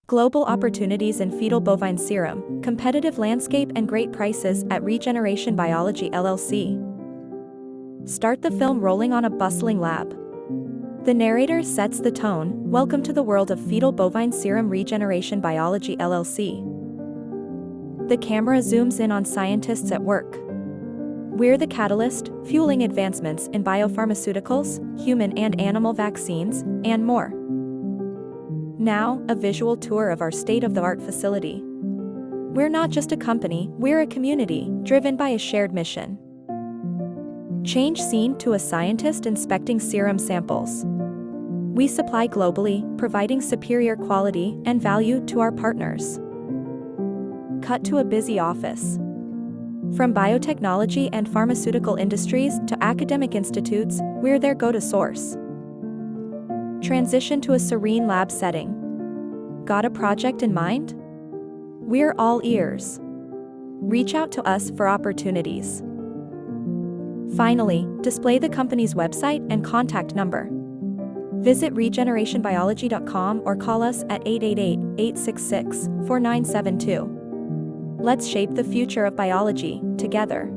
Global opportunities in fetal bovine serum, competitive landscape and great prices at Regeneration Biology LLC. Start the film rolling on a bustling lab. The narrator sets the tone. Welcome to the world of fetal bovine serum Regeneration Biology LLC. The camera zooms in on scientists at work. We're the catalyst, fueling advancements in biopharmaceuticals, human and animal vaccines, and more. Now, a visual tour of our state-of-the-art facility. We're not just a company, we're a community, driven by a shared mission. Change scene to a scientist inspecting serum samples. We supply globally, providing superior quality and value to our partners. Cut to a busy office. From biotechnology and pharmaceutical industries to academic institutes, we're their go-to source. Transition to a serene lab setting. Got a project in mind? We're all ears. Reach out to us for opportunities. Finally, display the company's website and contact number. Visit regenerationbiology.com or call us at 888-866-4972. Let's shape the future of biology together.